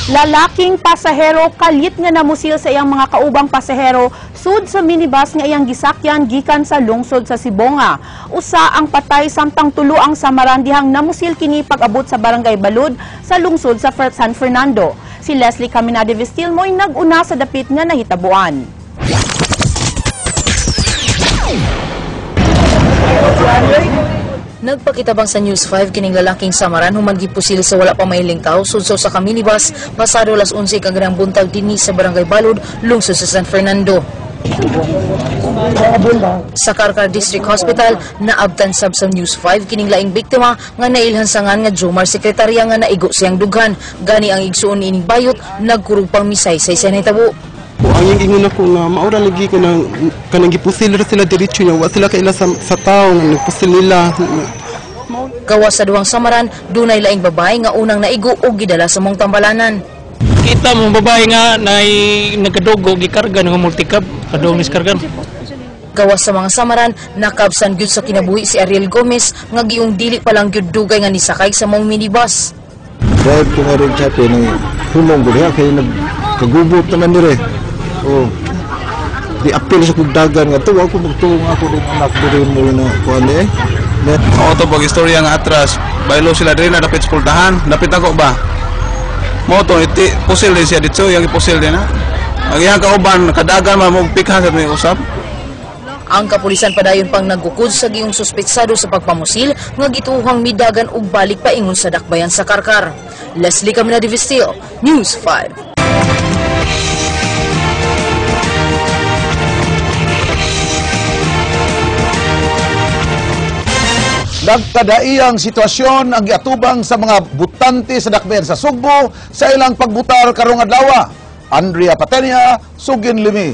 Lalaking pasahero kalit nga namusil sa iyang mga kaubang pasahero sud sa minibus nga iyang gisakyan gikan sa lungsod sa Sibonga. Usa ang patay samtang tulo ang samaran dihang namusil kini pag-abot sa Barangay Balud sa lungsod sa San Fernando. Si Leslie Caminade Vistil mo'y nag-una sa dapit nga nahitabuan. Nagpakitabang sa News 5 kining lalaking samaran human gipusil sa wala pa mahiling tao sudso sa minibus pasado alas 11 kag buntag dinhi sa Barangay Balud, lungsod sa San Fernando. Sa Carcar District Hospital naabtan sab sa News 5 kining laing biktima nga nailhansangan nga Jomar sekretarya nga naigo siyang dughan. Gani ang igsuon ining bayot nagkurog pang misay-say sa nahitabo. Ang ingon ako nga maura lagi kanang gipusil sila diretso niya, wa sila kaila sa tao nga nagpusil nila. Gawas sa duwang samaran, dunay laing babae nga unang naigo o gidala sa mong tambalanan. Kita mo babae nga nagkadugo gikarga ng multicab, kadong iskargan. Gawas sa mga samaran, nakabsan gyud sa kinabuhi si Ariel Gomez nga giung dili pa lang gyud dugay nga nisakay sa mong minibus. Drive ko nga rin siya ng hulong ko diha kay nagkagubot naman dire. Oh, di apil sa kugdagan nga to ako magtuong ako din anak dire mo na kuan eh. Auto bag istorya nga atras, baylo sila dire na dapat pultahan, dapat ako ba? Moto iti pusil din siya dito, yang ipusil din ha. Ang iyang kauban kadagan man mo pikha sa may usap. Ang kapulisan padayon pang nagukod sa giyong suspetsado sa pagpamusil nga gituhang midagan og balik paingon sa dakbayan sa Carcar. Leslie Caminade Vistil, News 5. Nagkadaiyang sitwasyon ang giatubang sa mga butante sa dakbayan sa Sugbo sa ilang pagbutar karong adlaw. Andrea Patenia, Sugin Limi.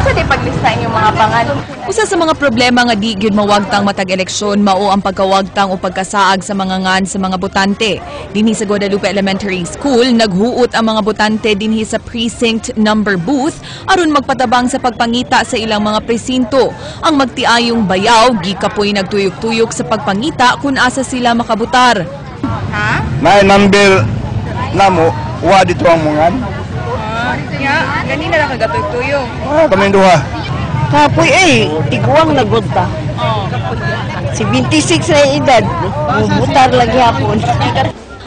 Asa di paglista inyong mga pangalan? Usa sa mga problema nga di gyud mawagtang matag eleksyon mao ang pagkawagtang o pagkasaag sa mga ngan sa mga botante. Dinhi sa Guadalupe Elementary School, naghuot ang mga botante dinhi sa precinct number booth aron magpatabang sa pagpangita sa ilang mga presinto. Ang magtiayong bayaw gikapoy nagtuyok-tuyok sa pagpangita kung asa sila makabutar. Ha? May number namo wa dito ang mungan. Nga, ganina lang kagatuyok-tuyok. Kami duha. Kapoy tiguang nagunta. Si 26 na edad, butar lagi hapon.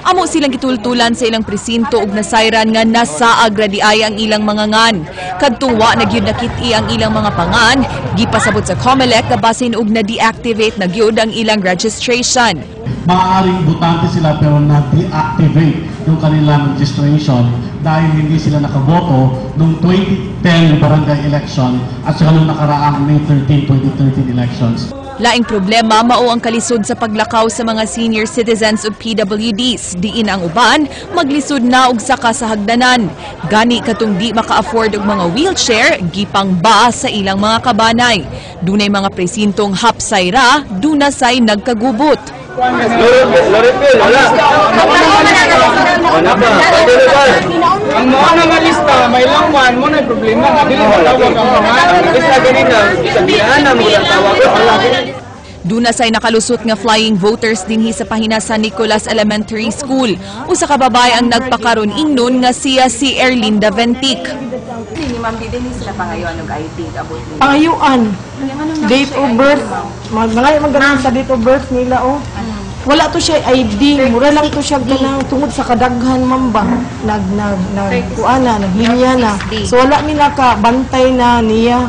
Amo silang gitultulan sa ilang presinto ug nasayran nga nasaag ra di ay ang ilang mga ngan. Kadtong wa na gyud nakit-i ang ilang mga pangan, gipasabot sa COMELEC nga basin ug na-deactivate na gyud ang ilang registration. Maaaring butante sila pero na-deactivate yung kanilang registration dahil hindi sila nakaboto noong 2010 barangay election at saka noong nakaraang May 13, 2013 elections. Laing problema mao ang kalisod sa paglakaw sa mga senior citizens ug PWDs. Diin ang uban maglisod na og saka sa hagdanan. Gani katong di maka-afford og mga wheelchair gipang ba sa ilang mga kabanay. Dunay mga presintong hapsay ra, dunasay nagkagubot. Ang mga nangalista, may langwan mo na problema nga dili matawag ang mga isa ganina, sabihan na mo lang tawag. Dunasay nakalusot nga flying voters dinhi sa pahina sa Nicolas Elementary School. Usa ka babae ang nagpakaron ingnon nga siya si Erlinda Ventic. Ni Ma'am Dide ni sila pangayuan og ID abot nila. Pangayuan, date of birth, magaling sa date of birth nila Wala to siya ID, mura lang to siya ganang tungod sa kadaghan mamba. Nagkuana, naglinya na. So wala nila ka bantay na niya.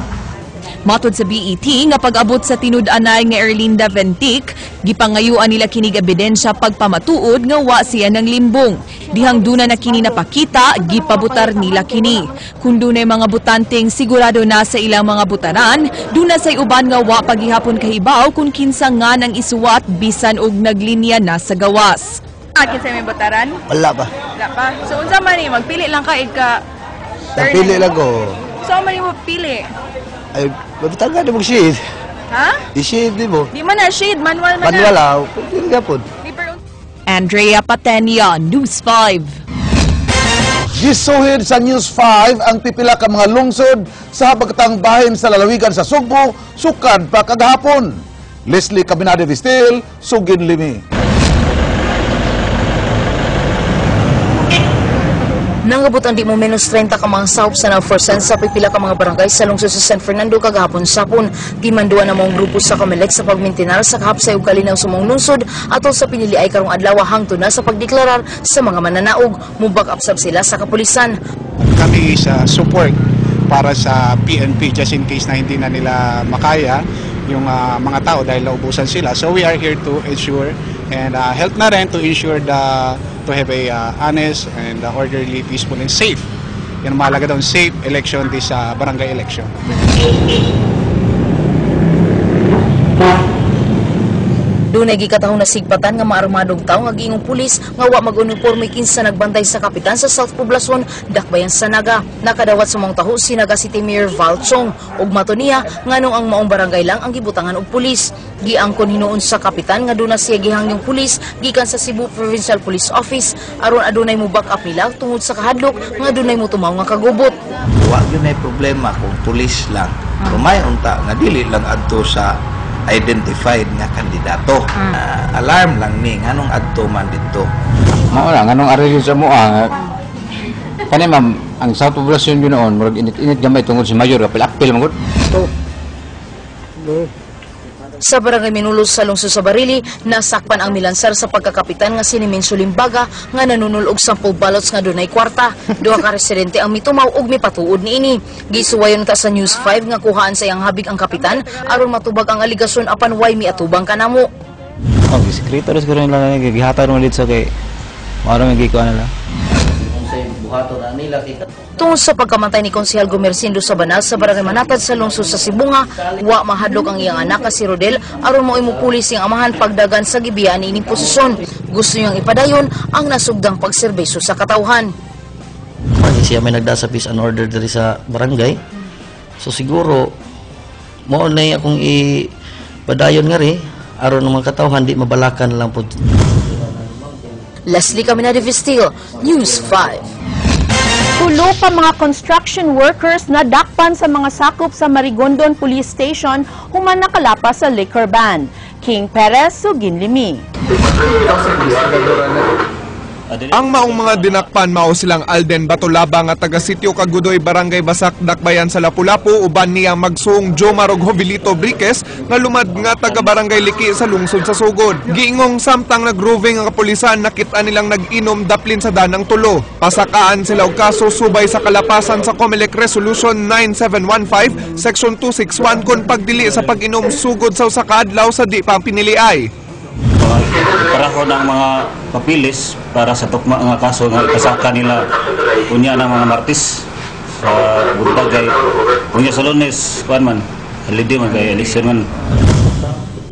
Matod sa BET nga pag-abot sa tinud-anay nga Erlinda Ventic, gipangayuan nila kinig ebidensya pagpamatuod nga wa siya ng limbong. Dihang duna na kini napakita, gipabutar nila kini. Kung dunay mga butanteng sigurado na sa ilang mga butaran, duna say uban nga wa pagihapon kahibaw kung kinsa nga nang isuwat bisan og naglinya na sa gawas. Akin sa may butaran? Wala pa. Wala pa. So unsa man ni magpili lang ka ika. Napili lang ko. So man ni mo pili? Ay, magtanga di mo shade. Ha? I-shade di mo. Di man na shade, manual man na. Manual aw, pwede nga po. Andrea Patenia, News 5. Gisuhid sa News 5 ang pipila ka mga lungsod sa habagtang bahin sa lalawigan sa Sugbo, sukad pa kagahapon. Leslie Caminade Vistil, Sugin Limi. Nangabot ang di mo menos 30 ka mga sahop sa na-forsan sa pipila ka mga barangay sa lungsod sa San Fernando kagahapon sapon. Gimanduan na mga grupo sa Comelec sa pagmintinar sa kahapsay ug kalinaw sa mga lungsod atol sa pinili ay karong adlaw hangtod na sa pagdeklarar sa mga mananaog. Mubak upsab sila sa kapulisan. Kami sa support para sa PNP just in case na hindi na nila makaya yung mga tao dahil naubusan sila. So we are here to ensure and help na rin to ensure to have a honest and orderly, peaceful and safe. Yan mahalaga daw, safe election this barangay election. Dunay gikatahong nasigpatan nga maarmadong tawo nga giingong pulis nga wa mag-uniforme kinsa nagbantay sa kapitan sa South Poblacion, Dakbayan sa Naga. Nakadawat sa mga taho si Naga City Mayor Val Chong ug mato niya nganong ang maong barangay lang ang gibutangan og pulis. Giangkon hinuon sa kapitan nga duna siya gihangyong pulis gikan sa Cebu Provincial Police Office aron adunay mo back up nila tungod sa kahadlok nga adunay mo tumaw nga kagubot. Wa gyud nay problema kung pulis lang. Kumay unta nga dili lang adto sa identified nga kandidato. Alarm lang ni nganong adto man dito. Mao na nganong ari sa moa. Kani ma'am, ang South Poblacion yun noon, murag init-init gamay tungod si Mayor kapil-apil man gud. Sa barangay Minulos sa lungsod sa Barili, nasakpan ang milansar sa pagkakapitan nga si Nimenso Limbaga nga nanunulog 10 ballots nga dunay kwarta. Duha ka residente ang mitumaw ug mipatuod niini. Gisuwayon ta sa News 5 nga kuhaan sa iyang habig ang kapitan aron matubag ang aligasyon apan way miatubang kanamo. Oh, sekretary siguro nila gihataw mo dito kay maro may gikuan nila. Tungod sa pagkamatay ni Konsehal Gumersindo sa Banal sa barangay Manatad sa lungsod sa Sibunga, wa mahadlok ang iyang anak nga si Rodel aron mo imupulis ang amahan pagdagan sa gibiyaan ni ining posisyon. Gusto niyang ipadayon ang nasugdang pagserbisyo sa katawhan. Siya may nagda sa peace and order diri sa barangay. So siguro mo na akong ipadayon nga ri aron ang mga katawhan di mabalakan lang po. Leslie Caminada Vistil, News 5. Tulo pa mga construction workers na dakpan sa mga sakop sa Marigondon Police Station human nakalapas sa liquor ban. King Perez, Suginlimi. Ang maong mga dinakpan mao silang Alden Batolabang at taga Sitio Kagudoy, Barangay Basak, Dakbayan sa Lapu-Lapu, uban niya magsuong Jomar og Jovelito Briques nga lumad nga taga Barangay Liki sa lungsod sa Sugod. Giingong samtang nagroving ang kapulisan, nakita nilang nag-inom daplin sa danang tulo. Pasakaan sila og kaso subay sa kalapasan sa Comelec Resolution 9715 Section 261 kun pagdili sa pag-inom sugod sa usa ka adlaw sa di pa piniliay. Para ko ng mga papilis para sa tukma nga kaso nga ipasaka nila unya ng mga martis sa Buntagay. Unya sa Lunes, kuan man, holiday man kay election man.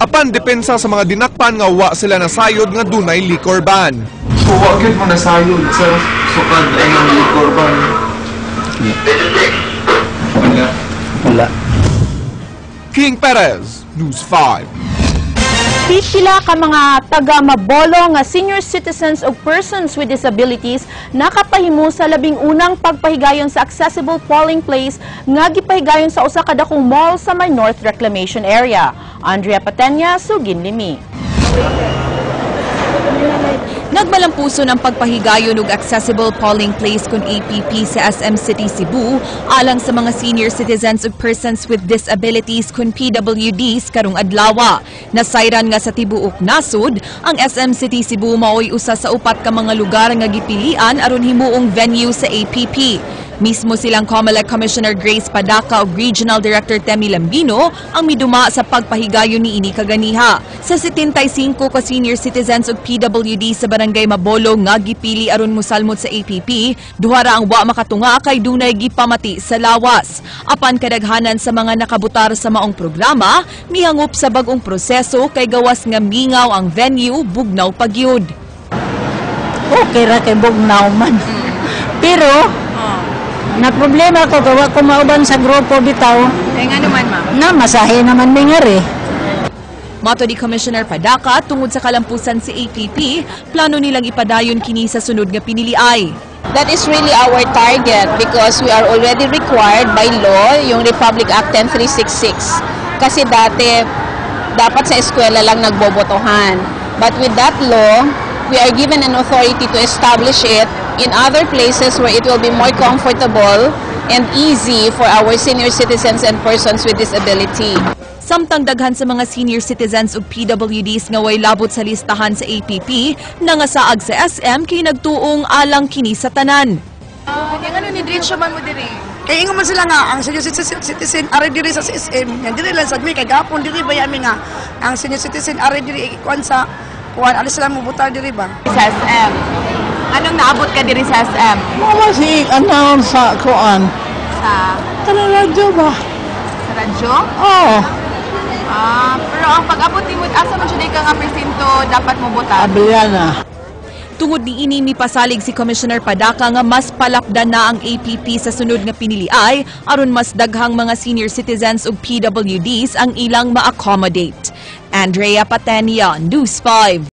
Apan depensa sa mga dinakpan nga wa sila nasayod nga dunay liquor ban. So wa gyud mo nasayod sa sukad ang liquor ban. Wala. King Perez, News 5. Pipila ka mga taga-Mabolo nga senior citizens o persons with disabilities nakapahimo sa labing unang pagpahigayon sa accessible polling place nga gipahigayon sa usa ka dakong mall sa may North Reclamation Area. Andrea Patenya, Suginlimi. Nagmalampuso ng pagpahigayon ug accessible polling place kun APP sa SM City Cebu alang sa mga senior citizens ug persons with disabilities kun PWDs karong adlaw. Nasayran nga sa tibuok nasud, ang SM City Cebu maoy usa sa upat ka mga lugar nga gipilian aron himuong venue sa APP. Mismo silang COMELEC Commissioner Grace Padaca ug Regional Director Temi Lambino ang miduma sa pagpahigayon ni ini kaganiha. Sa 75 ka senior citizens ug PWD sa Barangay Mabolo nga gipili aron mosalmot sa APP, duha ra ang wa makatunga kay dunay gipamati sa lawas. Apan kadaghanan sa mga nakabutar sa maong programa, mihangup sa bag-ong proseso kay gawas nga mingaw ang venue bugnaw pagyud. Okay ra kay bugnaw man. Pero na problema ko gawa ko mauban sa grupo bitaw. Kaya nga naman, ma'am. Na masahe naman mingari. Mato di Commissioner Padaca, tungod sa kalampusan si APP, plano nilang ipadayon kini sa sunod nga piniliay. That is really our target because we are already required by law yung Republic Act 10366. Kasi dati, dapat sa eskwela lang nagbobotohan. But with that law, we are given an authority to establish it in other places where it will be more comfortable and easy for our senior citizens and persons with disability. Samtang daghan sa mga senior citizens ug PWDs nga way labot sa listahan sa APP, nangasaag sa SM kay nagtuong alang kini sa tanan. Yung ano ni Diretso man mo diri? Kaya ingon man sila nga, ang senior citizen are diri sa SM. Yan diri lang sa mi, kay gapon diri ba yami nga, ang senior citizen are diri ikuan sa, kuan, alis sila mo butar diri ba? Sa SM. Anong naabot ka diri sa SM? Mama si announce sa kuan. Sa? Radyo ba? Sa radyo? Oo. Pero ang pag-abot ni mo, asa man siya ka nga presinto dapat mo butar? Abiliana. Tungod ni ini mipasalig si Commissioner Padaka nga mas palapdan na ang APP sa sunod nga piniliay aron mas daghang mga senior citizens ug PWDs ang ilang ma-accommodate. Andrea Patenia, News 5.